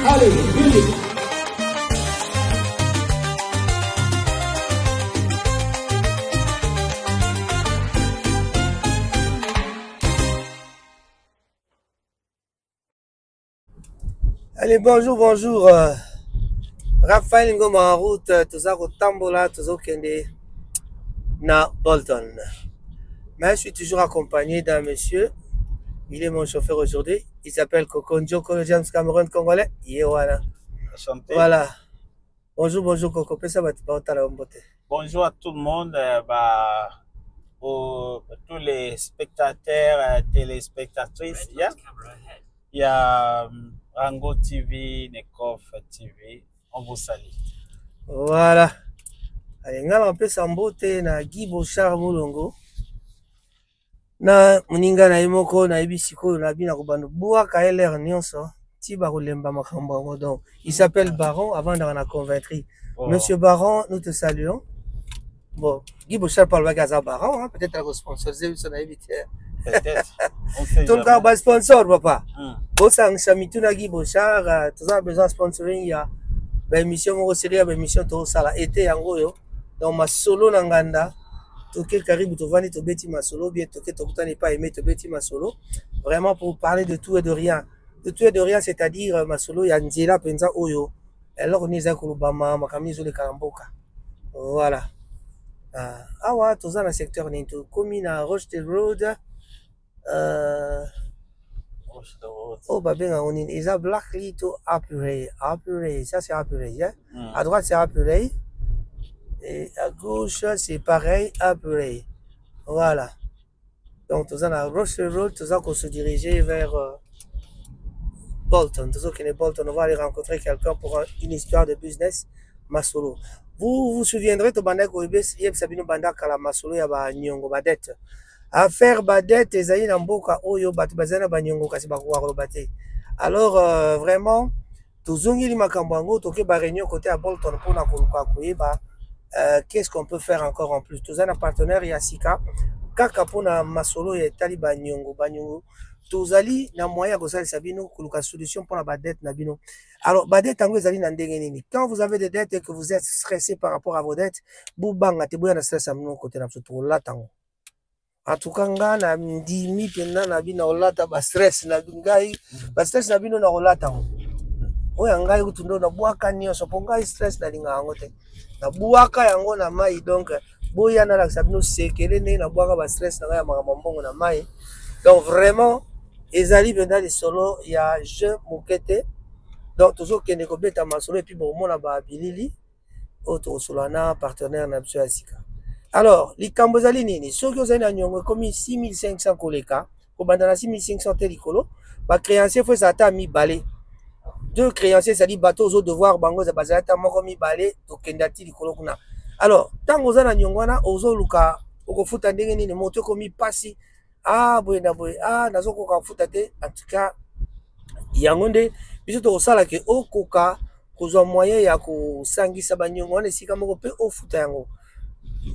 Allez, musique. Allez, bonjour, bonjour. Raphaël Ngoma en route, tout au Tambola, tout au Kende, na Bolton. Mais je suis toujours accompagné d'un monsieur. Il est mon chauffeur aujourd'hui. Il s'appelle Kokonjo Kolo James Cameroun Congolais. Voilà. Enchanté. Voilà. Bonjour, bonjour Koko. Bonjour à tout le monde, tous les spectateurs, téléspectatrices. Il y a Rango TV, Nekov TV. On vous salue. Voilà. Allez, on peut s'emboter na Guy Bochard Moulongo. Na muninga na imoko na ibisiko na bina kobando boa KLR nyonso tiba kolemba makambo donc il s'appelle Baron avant d'en a convaincre. Monsieur Baron, nous te saluons. Bon, Guy Bochard parle pas à Baron, hein? Peut-être à vos sponsors, son invité. Peut-être. Ton cas va sponsor papa. Bon sang chamituna Guy Bochard, tu as besoin de sponsoring, il y a émission mo série émission to sala été yango yo. Donc ma solo nanganda toke karibu tovani to beti ma solo bien toke tokuta n'est pas aimé to beti ma solo. Vraiment pour parler de tout et de rien. De tout et de rien, c'est-à-dire ma solo ya nzela penza oyo. Alors on est à Kolubama, makamizo le Karamboka. Voilà. Ah ouais, tous dans le secteur Ninto, commune à Roche-de-Road. Oh, bah bien, on est à Black Lito Apuré. Apuré, ça c'est Apuré. Hein? À droite c'est Apuré. Et à gauche c'est pareil, Apuré. Voilà. Donc, tous dans la Roche-de-Road, tous qu'on se diriger vers Bolton. Tous qui est Bolton, on va aller rencontrer quelqu'un pour une histoire de business. Masolo. Vous vous souviendrez de Bandak Oibes, Yeb Sabino Bandak à la Masolo Yaba Nyongo Badet. Affaire Badet, Ezaï Namboka Oyo Batubazana Banyongo Kasibakou Robate. Alors, vraiment, Tuzungi Makambango, Toke Baréunion côté à Bolton pour la Koluka Koueba. Qu'est-ce qu'on peut faire encore en plus? Tous un partenaire Yassika, Kaka Pona Masolo et Taliban Nyongo Banyongo. Tozali na moyen de sabino kuluka solution pour la badette nabino. Alors badette tango ezali na ndenge nini. Quand vous avez des dettes et que vous êtes stressé par rapport à vos dettes, bubanga te boya na stress amino côté na pour la tango. En tout cas nga na ndimi pena na bino olata ba stress na ngai, ba stress na bino na olata. Oya ngai kutundo na bwaka nyonso po ngai stress na linga yango te. Na bwaka yango na mai donc boya na la sabino sekele ne na bwaka ba stress na ngai ya makambo na mai. Donc vraiment ezali benda les solo il y a je mokete donc toujours kende ko beta masolo et puis bon mona ba bilili autre solana partenaire na biso asika. Alors likambo ezali nini soki ozali na nyongo comme 6500 koleka ko banda na 6500 te likolo ba créancier faut s'attendre mi balé deux créanciers ça dit bateau aux devoir bango za bazata moko mi balé to kendati likolo kuna. Alors tango za na nyongo na ozo luka okofuta ndenge nini moto komi pasi. Ah, boy, ah, nazo koka futa te. En tout cas, yangonde, biso to sala ke o koka kozwa moyen ya ko sangisa banyongo na sika moko pe o futa yango.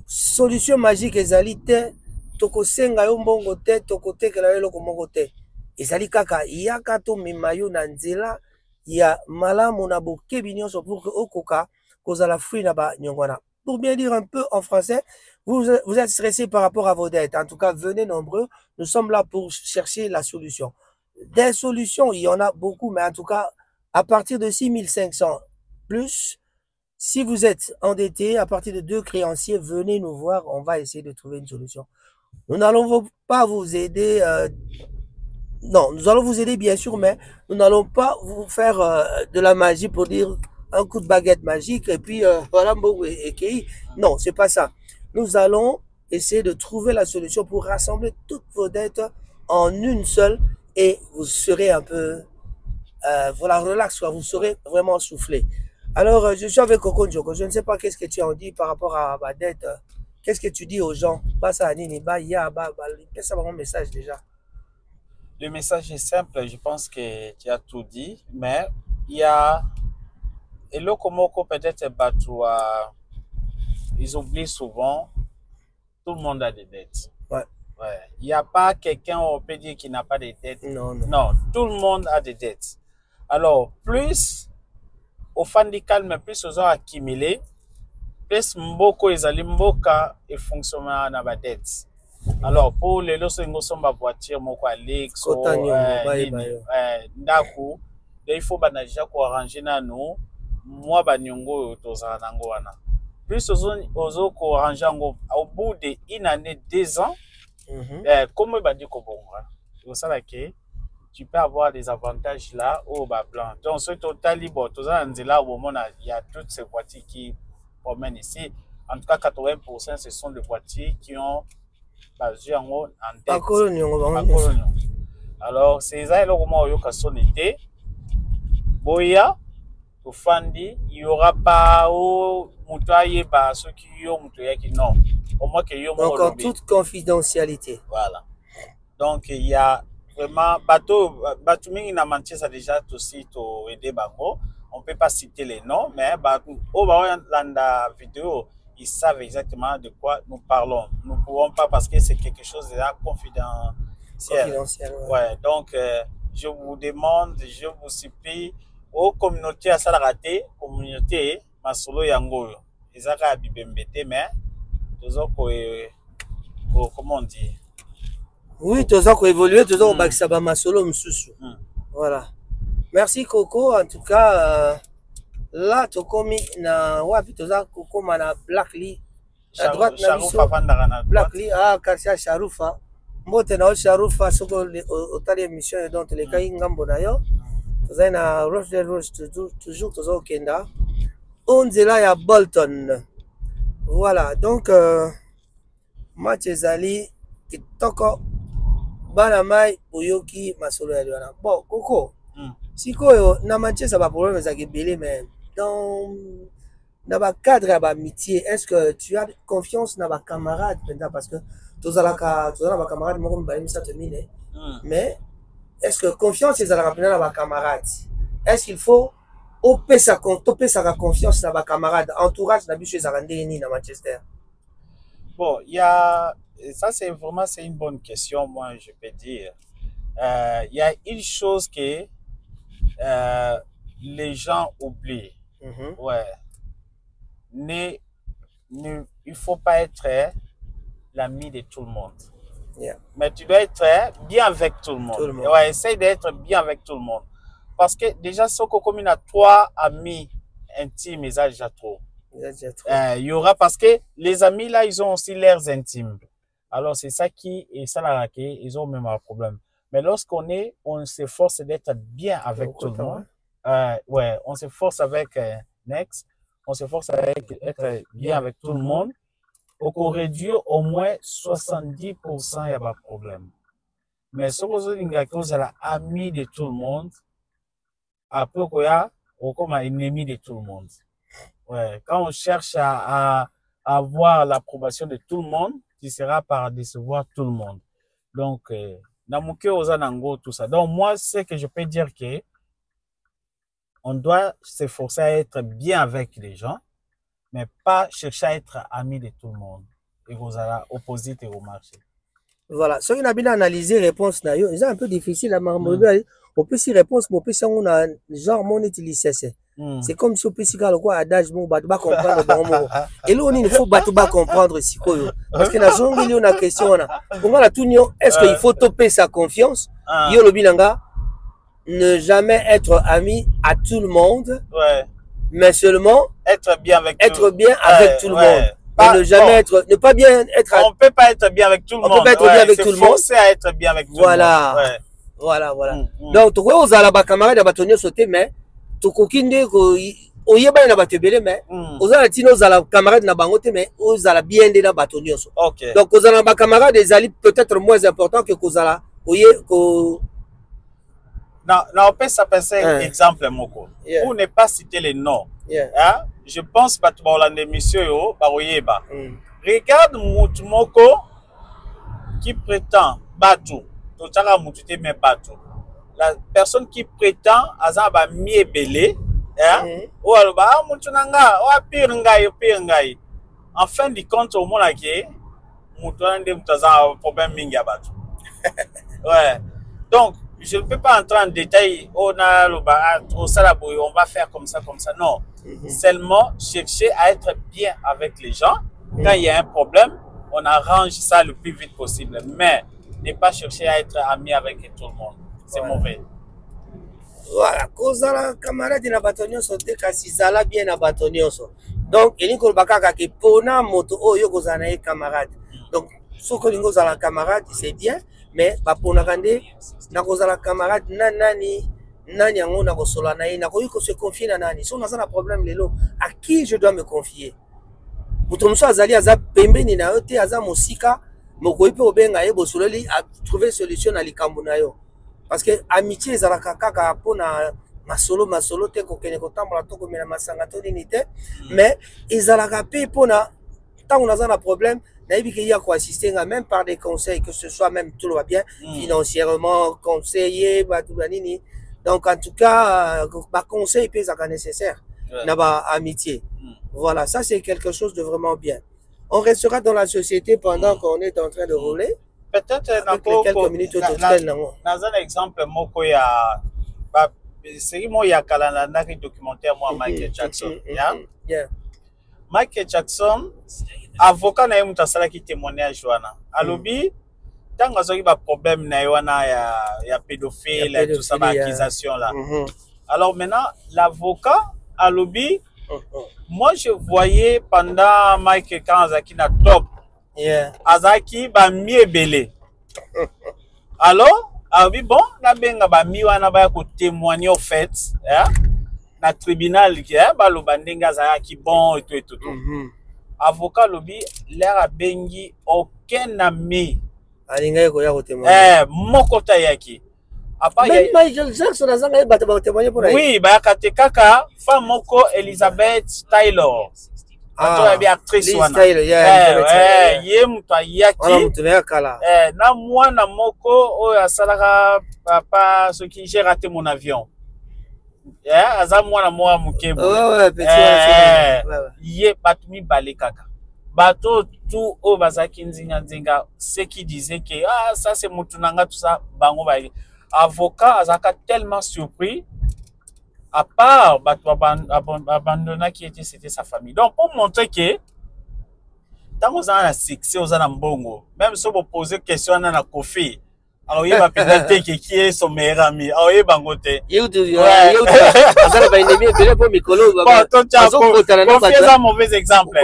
Solution magique ezali te, toko senga yo mbongo te, toko tekela yo loko moko te. Ezali kaka yaka to mimayo na nzela ya malamu na bokebi nyonso pour que o koka kozala fruit na ba nyongo na. Pour bien dire un peu en français, vous êtes stressé par rapport à vos dettes. En tout cas, venez nombreux. Nous sommes là pour chercher la solution. Des solutions, il y en a beaucoup, mais en tout cas, à partir de 6500 plus, si vous êtes endetté, à partir de 2 créanciers, venez nous voir. On va essayer de trouver une solution. Nous n'allons pas vous aider. Non, nous allons vous aider bien sûr, mais nous n'allons pas vous faire de la magie pour dire un coup de baguette magique et puis voilà, non, c'est pas ça. Nous allons essayer de trouver la solution pour rassembler toutes vos dettes en une seule et vous serez un peu, voilà, relax, quoi, vous serez vraiment soufflé. Alors, je suis avec Coco Njoko, je ne sais pas qu'est-ce que tu en dis par rapport à ma dette. Qu'est-ce que tu dis aux gens? Ça va mon message déjà. Le message est simple, je pense que tu as tout dit, mais il y a... Et le Komoko peut-être ils oublient souvent, tout le monde a des dettes. Ouais. Ouais. Il n'y a pas quelqu'un, on peut dire, qui n'a pas de dettes. Non, non. Non, tout le monde a des dettes. Alors, plus au fan du calme, plus aux gens accumulés, plus mboko ezali mboka et fonctionnement na ba dette. Alors, pour les lots sont ma voiture, mon Alex, ndaku, il faut banaja ko arranger na nous, moi banyongo tozala nango wana. Plus aux ko arranger au bout de une année, 2 ans, comme bandi ko bonga. C'est ça que tu peux avoir des avantages là au bas plan. Donc, ce total libre, là au moment il y a toutes ces voitures qui promènent ici. En tout cas, 80% ce sont des voitures qui ont basé en tête. Alors, c'est ça le moment où il y a sonité. Boya, au Fandi, il n'y aura pas au Moutaye, ceux qui ont Moutaye qui non. Au moins qu'il y a donc, en toute confidentialité. Voilà. Donc, il y a vraiment, bateau n'a menti, ça déjà aussi aider Bango. On ne peut pas citer les noms, mais au la vidéo, ils savent exactement de quoi nous parlons. Nous ne pouvons pas parce que c'est quelque chose de confidentiel. Ouais, donc, je vous demande, je vous supplie, aux communautés à Salarate, communauté, Masolo Yango, ils ont à Bibembete, mais, comment on dit? Oui, tous ont évolué, tous ont Baksaba Masolo Msusu. Voilà. Merci Coco, en tout cas, là, tu as commis na wapi toza Coco mana Black Lee. À droite, Black Lee, Karsia Sharoufa. Mbote na Sharoufa, soko otali émission dont les cas ngambo na yo. Toza na Roche de Roche, toujours toza au Kenda. On là ya Bolton. Voilà, donc, match ezali kitoko bana mai Oyoki Masolo ya Liwana. Bon, Coco. Si na Manchester pas problème ça belé mais dans le cadre de l'amitié, est-ce que tu as confiance dans tes camarades parce que tous les camarades m'ont dit ça termine mais est-ce que confiance est dans tes camarades? Est-ce qu'il faut topper sa confiance dans tes camarades entourage na biche za randeni na Manchester? Bon, il y a ça c'est vraiment c'est une bonne question moi je peux dire. Il y a une chose que les gens oublient. Ouais. Il faut pas être l'ami de tout le monde. Mais tu dois être bien avec tout le monde. Ouais, essaye d'être bien avec tout le monde. Parce que déjà, si on a 3 amis intimes, ils ont déjà trop. Il y aura parce que les amis là, ils ont aussi leurs intimes. Alors c'est ça qui est ça là ils ont même un problème. Mais lorsqu'on s'efforce d'être bien avec tout le monde. Ouais, on s'efforce avec Next, on s'efforce d'être bien avec tout le monde. Pour réduire au moins 70%, il n'y a pas de problème. Mais si vous êtes ami de tout le monde, après, on est comme un ennemi de tout le monde. Ouais, quand on cherche à avoir l'approbation de tout le monde, tu seras par décevoir tout le monde. Donc, tout ça. Donc, moi, c'est que je peux dire que on doit s'efforcer à être bien avec les gens, mais pas chercher à être ami de tout le monde. Et vous allez opposer au marché. Voilà. Si on a bien analysé la réponse, c'est un peu difficile à marmoler. On peut s'y répondre, mais on peut s'y genre mon utilisé. C'est comme si on peut s'y faire quoi, adage, bon, bah, comprendre bon mot. Et là, il faut pas comprendre si quoi. Parce que la zone, il y a une question, est-ce qu'il faut topper sa confiance? Il y a le bilanga. Ne jamais être ami à tout le monde, mais seulement être bien avec tout le monde. Ne jamais être, ne pas bien être. On peut pas être bien avec tout le monde. On peut pas être bien avec tout le monde. Forcer à être bien avec tout le monde. Voilà. Donc, tu vois, aux alaba camarades à bâtonnier sauté, mais tu coquines au yeba na batebele, mais aux alatino aux alaba camarades na bangote, mais aux alaba bien de la bâtonnier. Donc, aux alaba camarades des alibes peut-être moins importants que aux alaba Non, on peut s'appeler un exemple, Moko. Pour ne pas citer les noms. Je pense que tu vas l'émission, regarde Moko qui prétend Batou. La personne qui prétend à mieux belé, ou alors, en fin de compte, au moins, problème mingabato. Ouais. Donc, je ne peux pas entrer en détail. On va faire comme ça, comme ça. Non. Seulement, chercher à être bien avec les gens. Quand il y a un problème, on arrange ça le plus vite possible. Mais ne pas chercher à être ami avec tout le monde. C'est mauvais. Voilà. Cause la camarade na batonio sote kasi zala bien na batonio so. Donc, il y a bakaka ke pona moto oyo kozana e camarade. Donc, ce que lingo zala camarade, c'est bien, mais ba pona kande na kozala camarade nani yango na kosola na ye na ko se confier na nani. Si on a un problème lelo, à qui je dois me confier? Muto muso azali aza pembeni na yo te aza mosika mokoyi pe obenga ye bosoleli a trouver solution na likambo na yo. Parce que amitié ezalaka kaka pona masolo te kokene kotambola to komela masanga to nini te, mais ezalaka pe pona tant on a un problème nayebi ke ya ko assister même par des conseils, que ce soit même tout va bien financièrement conseiller ba tout nini. Donc en tout cas ba conseil pe ça nécessaire na ba amitié. Voilà, ça c'est quelque chose de vraiment bien. On restera dans la société pendant qu'on est en train de rouler. Peut-être dans quelques minutes au total. Dans un exemple, moko ya c'est moi ya kala na documentaire moi Michael Jackson. Michael Jackson avocat na yemu tasala ki témoignage wana. Alobi tanga zoki ba problème na wana ya pédophile et tout ça ba accusation là. Alors maintenant l'avocat alobi moi je voyais pendant Michael Kanzaki na top. Azaki ba miebele. Alors, oui bon, na benga ba mi wana ba ko témoigner au fait, na tribunal qui ba lo bandenga azaki bon et tout. Avocat lobi l'air bengi aucun ami. Alinga ko ya ko témoigner. Moko tayaki. Après Michael Jackson azanga ba témoigner pour lui. Oui, ba kate kaka femme moko Elizabeth Taylor. Actrice wana ye mutu ayaki na mwana moko oyo asalaka papa soki j'ai raté mon avion aza mwana moya mukebo ye bato mibale kaka bato tout oyo bazalaki nzinga ce qui disait que ça c'est mutu nanga tout ça bango ba avocat azalaka tellement surpris. À part abandonna qui était c'était sa famille. Donc pour montrer que tant qu'on a un succès aux anambongo, même si vous posez question à na Kofi, alors il va peut-être qui est son meilleur ami. Alors il va ngote. C'est un mauvais exemple.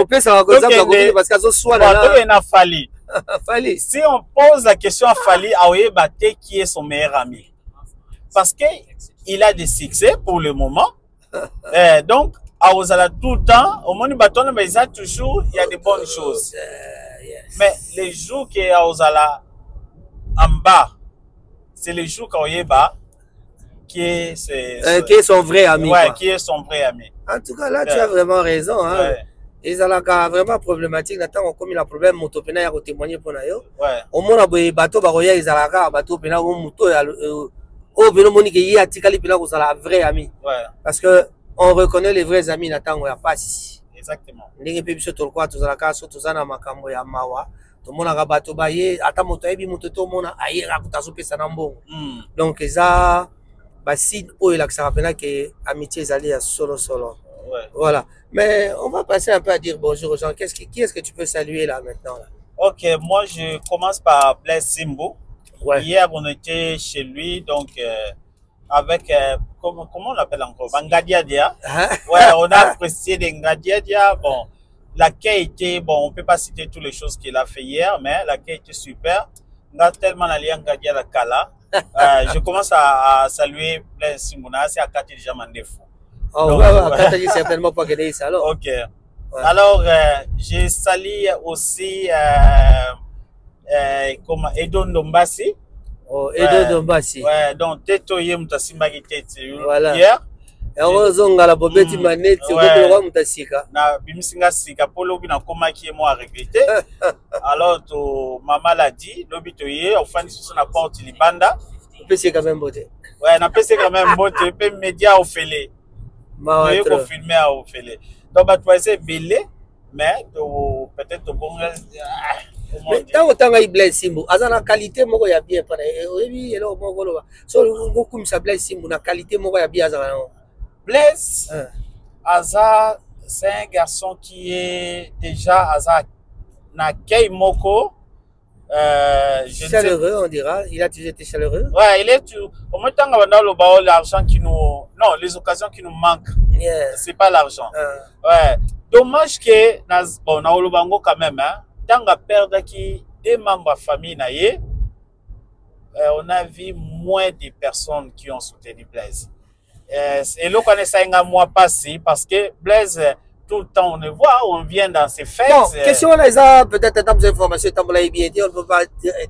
Si on pose la question à Fali, alors il va qui est son meilleur ami. Parce que il a des succès pour le moment. Donc, à Ozala tout le temps, au moins, mais il toujours, il y a des bonnes choses. Mais les jours qui est à Ozala en bas, c'est les jours quand il est bas, qui est son vrai ami. Ouais, qui est son vrai ami. En tout cas, là, tu as vraiment raison. Hein. Ils ont vraiment problématique. Maintenant, comme il a un problème, Motopena a témoigné pour nous. Au moins, il y a bateau, ils ont bateau, Pena, oh, mais Monique, il y a Tikali Pina qui est vrai ami. Parce que on reconnaît les vrais amis, Nathan, on a pas ici. Exactement. N'est-ce pas sur tout quoi, tout ça, tout ça, na makambo ya mawa. Tout le monde a bateau baillé, ata moto ebi moto tout le monde a ailleurs à côté de ça nambo. Donc ça, bah si oh il a que ça rappelle que amitié zali à solo. Voilà. Mais on va passer un peu à dire bonjour aux gens. Qui est-ce que tu peux saluer là maintenant là? Ok, moi je commence par Blaise Simbo. Hier, on était chez lui, donc avec, comment on l'appelle encore, Ngadiadia. Ouais, on a apprécié des Ngadiadia. Bon, l'accueil était, bon, on ne peut pas citer toutes les choses qu'il a fait hier, mais l'accueil était super. On a tellement allé à Ngadia la Kala. Je commence à saluer Blaise Simona, c'est à Kati déjà Mandefou. Oh, Kati certainement pas gagné ça alors. Ok. Alors, j'ai salué aussi, comme Edon Dombasi. Oh, Edon Dombasi. Ouais, donc Tetoye Mutasimba qui était voilà. Hier. Et on zonga la bobeti manette, c'est quoi Mutasika. Na bimisinga sika polo bina koma qui est moi regretté. Alors to maman l'a dit, l'obitoye, on fait sur la porte libanda. C'est quand même beauté. Ouais, na pèse quand même beauté, peu média au félé. Ma ko filmer au félé. Donc bah tu c'est belé, mais peut-être bon Mais tant autant il Blaise Simbu, azan la qualité moko ya bien pana. Oui, hello moko lo. So beaucoup ça Blaise Simbu na qualité moko ya bien azan. Blaise Aza, c'est un garçon qui est déjà Aza na kei moko. Chaleureux, on dira. Il a toujours été chaleureux. Ouais, il est tout. Au moins, tant qu'on a l'argent qui nous. Non, les occasions qui nous manquent. Yeah. C'est pas l'argent. Ouais. Dommage que. Bon, on a le bango quand même. Hein. Tant qu'on a perdu qui des membres de la famille, on a vu moins de personnes qui ont soutenu Blaise. Et là, on est un mois passé parce que Blaise. Tout le temps, on le voit, on vient dans ces fêtes. Bon, question, on a peut-être un peu d'informations, Tambola est bien dit, on ne peut pas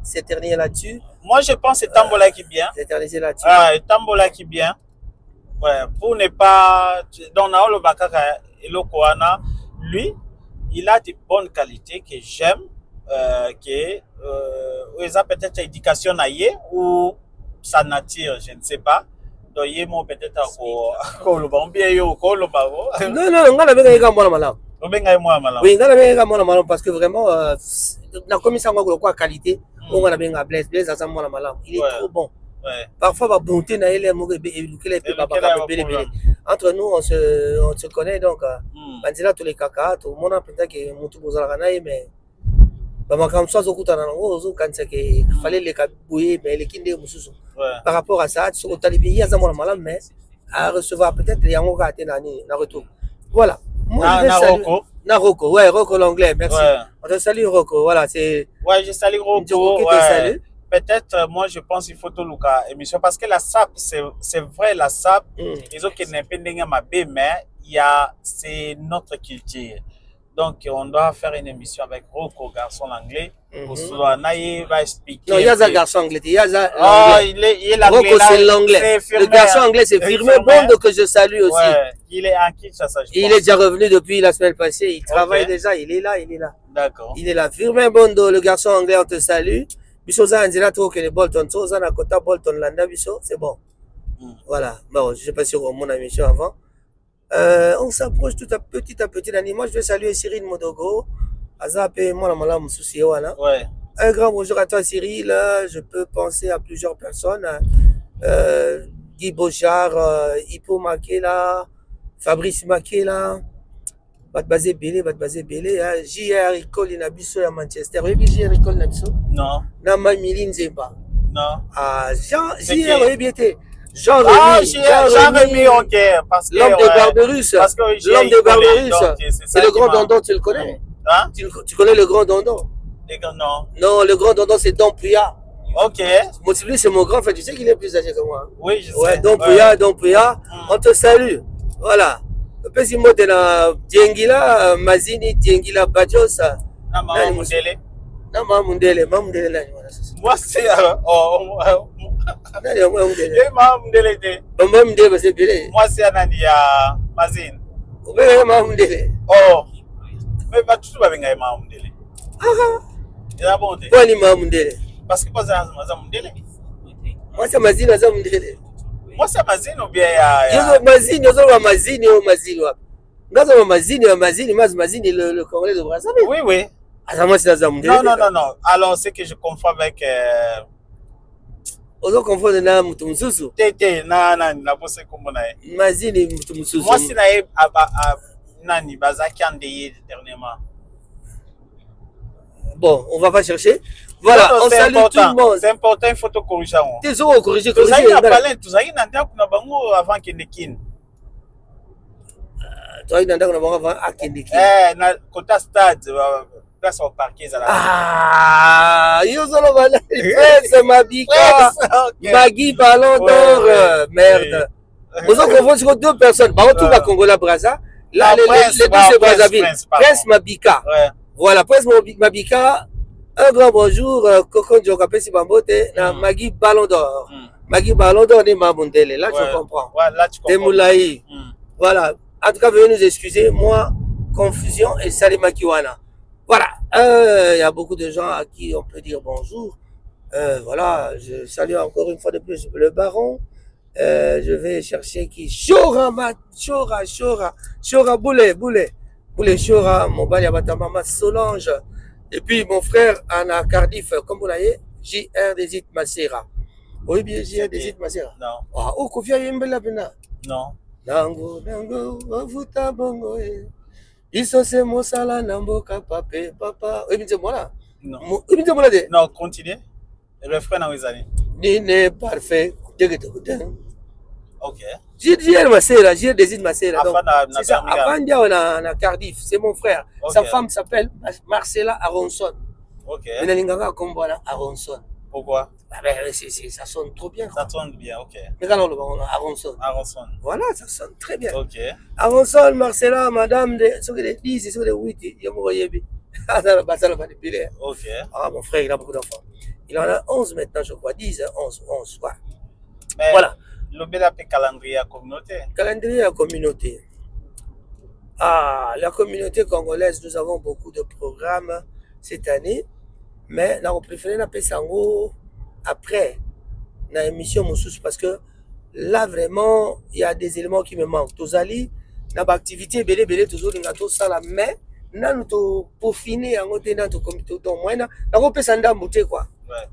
s'éterniser là-dessus. Moi, je pense que c'est Tambola qui est bien. S'éterniser là-dessus. Ah, Tambola qui est bien. Ouais, pour ne pas. Donc, Naolo Bakaka et Lokoana, lui, il a de bonnes qualités que j'aime, que ils ont peut-être éducation naïe ou sa nature, je ne sais pas. Donc, il est peut-être non, on a bien gagné moi malam. Oui, on a bien gagné moi malam parce que vraiment, la commission a qualité, on a bien gagné Blaise à moi malam. Il est trop bon. Parfois, la bonté n'a pas entre nous, on se connaît donc. On dit là tous les caca, tout le monde a peut-être que mon tout beau mais. Comme ça, il fallait les cabouiller, mais les kindés par rapport à ça, au talibé, il y a un malade, mais à recevoir peut-être les yango à retour. Voilà. Moi, je salue Rocco, ouais, Rocco l'anglais, merci. On te salue Rocco, voilà, c'est. Ouais, je salue Rocco. Ouais. Peut-être, moi, je pense qu'il faut tout le émission parce que la SAP, c'est vrai, la SAP, ils ont qu'il n'est pas mais c'est notre culture. Donc, on doit faire une émission avec Rocco, garçon anglais. Naïe va expliquer. Non, il y a un garçon anglais. Il est l'anglais. Rocco, c'est l'anglais. Le garçon anglais, c'est Firmé Bondo que je salue aussi. Ouais, il est en Kinshasa. Il est déjà revenu depuis la semaine passée. Il travaille déjà. Il est là. D'accord. Il est là. Firmé Bondo, le garçon anglais, on te salue. Bisoza Angela, trop que les Bolton, Soza, Nakota, Bolton, Landa, Biso, c'est bon. Voilà. Bon, je ne sais pas si on mon émission avant. On s'approche tout à petit. Moi, je vais saluer Cyril Modogo. Azapé, moi, ouais. Un grand bonjour à toi, Cyril. Je peux penser à plusieurs personnes. Guy Bochard, Hippo Makela, Fabrice Makela, Batbazé Belé, JR Ecole Inabiso à Manchester. Oui, JR Ecole Inabiso? Non. Nama Miline Zemba. Non. Ah, JR Rebiété. Jean-Rémy, ok. L'homme de Barberousse. L'homme de Barberousse. C'est le grand Dondon, tu le connais? Hein? Tu connais le grand Dondon? Non. Non, le grand Dondon, c'est Don Puya. Ok. Lui, c'est mon grand frère. Tu sais qu'il est plus âgé que moi. Oui, je sais. Ouais, Don Puya. On te salue. Voilà. Pesi mote na Diengila, Mazini, Diengila Badjosa. Nama Mundele. Mundele nani? Moi, c'est. Nani moi Mundele? Mundele de. Moi Mundele, c'est Belé. Moi, c'est Anani ya Mazine. Oui, Mundele. Oh. Mais pas tout le monde va Mundele. Il a bon. Pourquoi ni Mundele? Parce que pas ça Mundele. Moi, c'est Mazine, ça Mundele. Moi, c'est Mazine ou bien Mazine, Mazine, le Congolais de Brazzaville. Oui. Ah, moi, c'est Mundele. Non. Alors, c'est que je confonds avec. Ozo confondre na Mutumsusu. Tete, na bosse komona. Mazine Mutumsusu. Moi, si na nani bazaki andeye dernièrement. Bon, on va pas chercher. Voilà, on salue tout le monde. C'est important, il faut te corriger. Désolé, corriger. Tu as parlé, tu as dit na bango avant que nekin. Tu as dit na bango avant que nekin. Na côté stade, place au parquet là. Ah, yozolo bala. C'est Mabika. Magui Ballon d'Or. Merde. Vous en confondez sur deux personnes. Par contre, tout va Congola Brazza. Là, les deux c'est Brazzaville. Prince Mabika. Voilà, Prince Mabika. Un grand bonjour, Coco Djokapesi Bambote, Magui Ballon d'Or. Magui Ballon d'Or est Mabundele. Là, tu comprends. Là, tu comprends. Moulaï. Voilà. En tout cas, veuillez nous excuser. Moi, confusion et Salima Kiwana. Voilà. Il y a beaucoup de gens à qui on peut dire bonjour. Voilà. Je salue encore une fois de plus le baron. Je vais chercher qui? Chora Boule, Chora, Mobali Abatamama Solange. Et puis mon frère en a Cardiff, comme vous voyez, JR des It Masera. Oui, bien, JR des It Masera. Non. Ah, oh, Kofia Yembela Bena. Non. Nango, nango, wavuta bongo. Iso se mosala namboka pape, papa. Oui, bien, voilà. Non. Oui, bien, voilà. Non, continue. Le frère n'a pas Dîner parfait. Ok. JR Masera, JR des It Masera. C'est ça, avant on a Cardiff, c'est mon frère. Okay. Sa femme s'appelle Marcella Aronson. Ok. Mais Nalinganga Kombola Aronson. Pourquoi? Ça sonne trop bien. Ça sonne bien, ok. Mais quand on a Aronson. Aronson. Voilà, ça sonne très bien. Ok. Aronson, Marcella, madame de ce que les 10 et ce que les 8, il y a mon Ok. Ah, mon frère, il a beaucoup d'enfants. Il en a 11 maintenant, je crois. 10, 11, ouais. Mais voilà. Le bel calendrier à communauté. Calendrier à communauté. Ah, la communauté congolaise, nous avons beaucoup de programmes cette année. Mais nous préférons appeler ça après dans l'émission Moussous parce que là vraiment il y a des éléments qui me manquent. Tozali, dans l'activité belé toujours dans ça là, mais nous pour finir en côté dans communauté au moins là on peut s'en d'embouter quoi.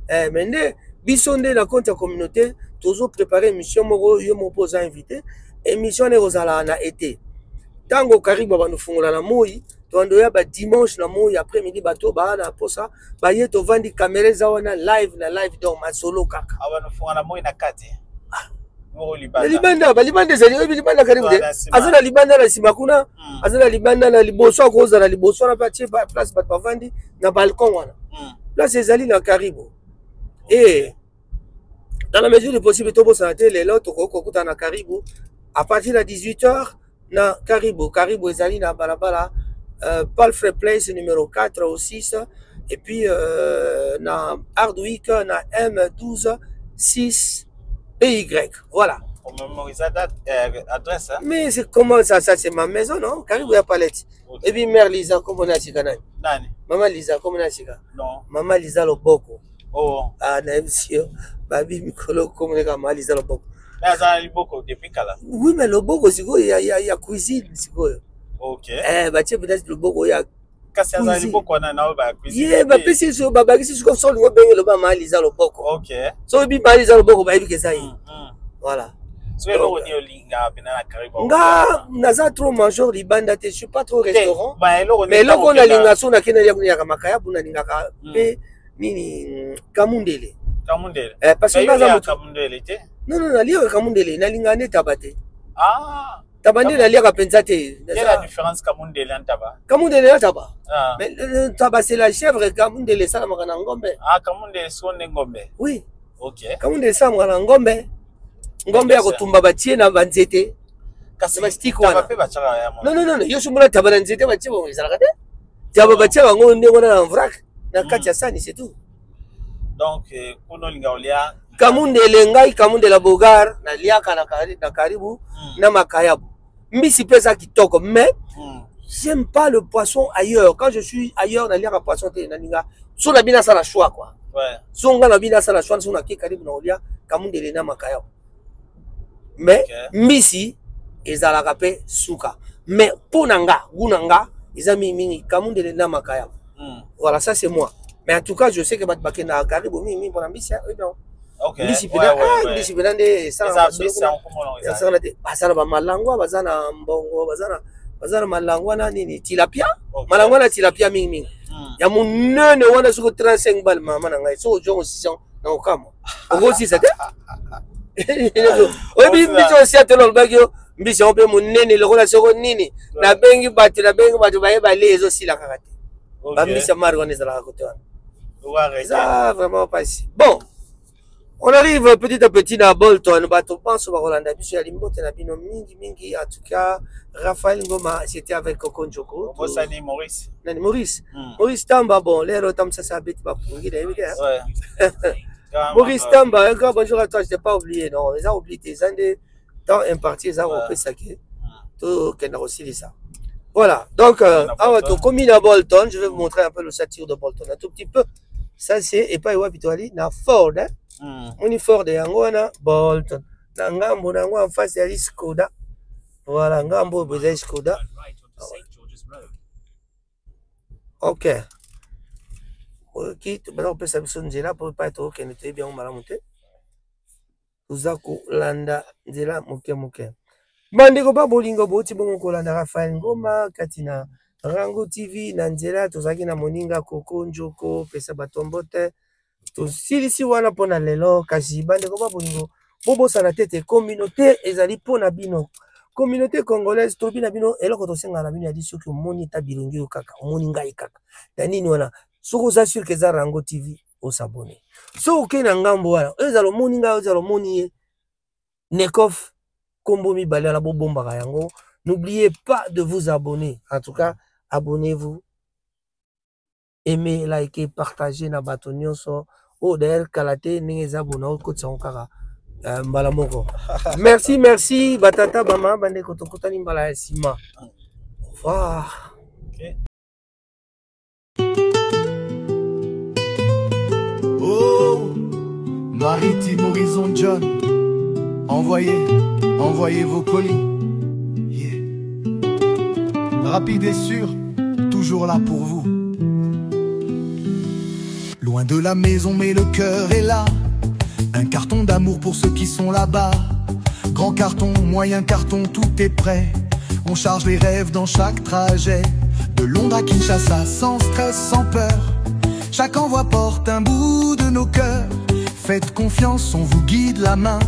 Mais ne bisonde dans compte communauté toujours préparer émission moko yo mo posa invité émission ne rozala na été. Tango karibu ba nous fungula na moi toandoya ba dimanche na moi après-midi bato ba na posa ba yeto vandi caméra za wana live donc ma solo kaka aba no fungula na moi na kati mo libanda zali libanda karibu de azana libanda na simakuna azana libanda na liboso akoza na liboso na patie ba place ba vandi na balcon wana place ezali na karibu et dans la mesure du possible tobo santé les lots tokokuta na karibu à partir de 18h na Karibu ezali na balabala Palfrey Place numéro 4 ou 6 et puis na Hardwick na M12 6 PY voilà. On mémorise adresse hein? Mais c'est comment ça c'est ma maison non Karibu ya palette. Okay. Et puis mère Lisa comment on a chika nani? Maman Lisa comment on a chika? Non. Maman Lisa Loboko. Oh. Ah na monsieur babi mikolo comment on a Maman Lisa Loboko. Depuis kala. Oui, mais le boko, il y a cuisine. Ok. Bah, peut-être le boko, il y a cuisine. Yeah, bah, puis si baba, si je comprends, le bébé, le baba, il a le boko. Ok. So, il a le boko, bah, il y a ça. Voilà. Nga, naza trop mangeur libanda te, je suis pas trop restaurant. Mais là, on a l'ingason, on a kena ya makaya, on a l'ingaka, nini, kamundele. Kamundele. Parce que naza kamundele te. Non, nalia kamundele, nalingane tabate. Ah. Tabande nalia kapenzate. Quelle est la différence kamundele en taba? Kamundele ya taba. Mais taba c'est la chèvre, kamundele ça na ngombe. Ah, kamundele son ngombe. Oui. OK. Kamundele ça na ngombe. Ngombe ya kotumba batie na banzete. Kasi stick wana. Non, yo shumula taba na nzete batie bon ezalaka te. Taba batie bango ndenge na vrac na kati ya sani c'est tout. Donc kuno linga olia kamundele ngai kamundela bogar na liaka na karibu na makayabu mbisi pesa kitoko mais j'aime pas le poisson ailleurs quand je suis ailleurs na liaka poisson te na linga so na bina ça la choix quoi ouais so nga na bina ça la choix so na ki karibu na olia kamundele na makayabu mais mbisi ezalaka pe suka mais ponanga gunanga ezami mingi kamundele na makayabu voilà ça c'est moi mais en tout cas je sais que batbake na karibu mingi pour mbisi non. Okay. Discipline de ça bazana ba malangwa bazana mbongo bazana malangwa na nini tilapia malangwa na tilapia mingi ya munene wana suko 35 bal mama na ngai so jongo 600 na okamo ogosi ça obi mbiso siate no bagyo mbiso ope munene lokola soko nini na bengi batu baye bale ezo sila kakate ba mbisa margo ne zala kotewa ça vraiment pas ici bon. On arrive petit à petit dans Bolton, bateau pense au Rolanda, puis à l'imbote na bino mingi en tout cas Raphaël Ngoma c'était avec Kokonjoko. Bosani Maurice. Nani Maurice. Maurice Tamba bon, l'air tam ça s'habite pas pour guider avec. Ouais. Maurice Tamba, un grand bonjour à toi, je t'ai pas oublié non, les a oublié tes années temps imparti ça au Pesake. Tout qu'on a aussi ça. Voilà. Donc comme il à Bolton, je vais vous montrer un peu le satire de Bolton un tout petit peu. Ça c'est et pas Wapitwali na Ford hein. On est fort de Yangwana, Bolton. Nangambo nango en face de Skoda. Voilà, Ngambo de Skoda. Ok. qui on peut s'absenter là pour pas être au Canada bien on malamonté uzako landa nzela moke bandeko ba bolingo boti bongo kolanda Raphaël Ngoma katina Rango TV na nzela tozaki na moninga Koko Njoko pesa batombote to silisi wana pona lelo kasi bandeko ba bolingo bobo sana tete communauté ezali pona bino communauté congolaise to bina bino eloko to senga na bino ya diso ki moni ta bilongi yo kaka moni ngai kaka tanini wana soko za sur que za Rango TV o s'abonner so ke na ngambo wana ezalo moni ngai ezalo moni Nekof kombo mi balé la bomba yango. N'oubliez pas de vous abonner. En tout cas, abonnez-vous. Aimez, likez, partagez na batonio so. Oh d'ailleurs kalate n'engez abonné au côté son kara. Mbalamoko. Merci, merci. Batata bama bande kotokota ni mbala sima. Au revoir. Okay. Oh, Maritime Horizon John. Envoyez vos colis. Yeah. Rapide et sûr, toujours là pour vous. Loin de la maison, mais le cœur est là. Un carton d'amour pour ceux qui sont là-bas. Grand carton, moyen carton, tout est prêt. On charge les rêves dans chaque trajet. De Londres à Kinshasa, sans stress, sans peur. Chaque envoi porte un bout de nos cœurs. Faites confiance, on vous guide la main.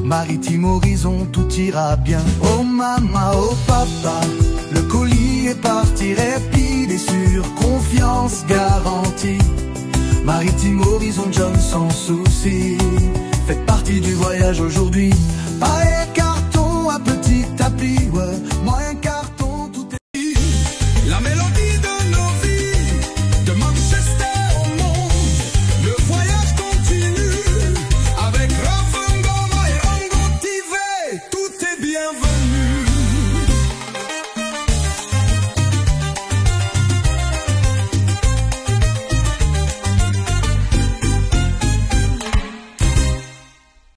Maritime Horizon, tout ira bien. Oh maman, oh papa, le colis est parti rapide et sûr. Confiance garantie. Maritime Horizon John sans souci. Faites partie du voyage aujourd'hui. Pas un carton, un petit tapis, ouais, moyen carton.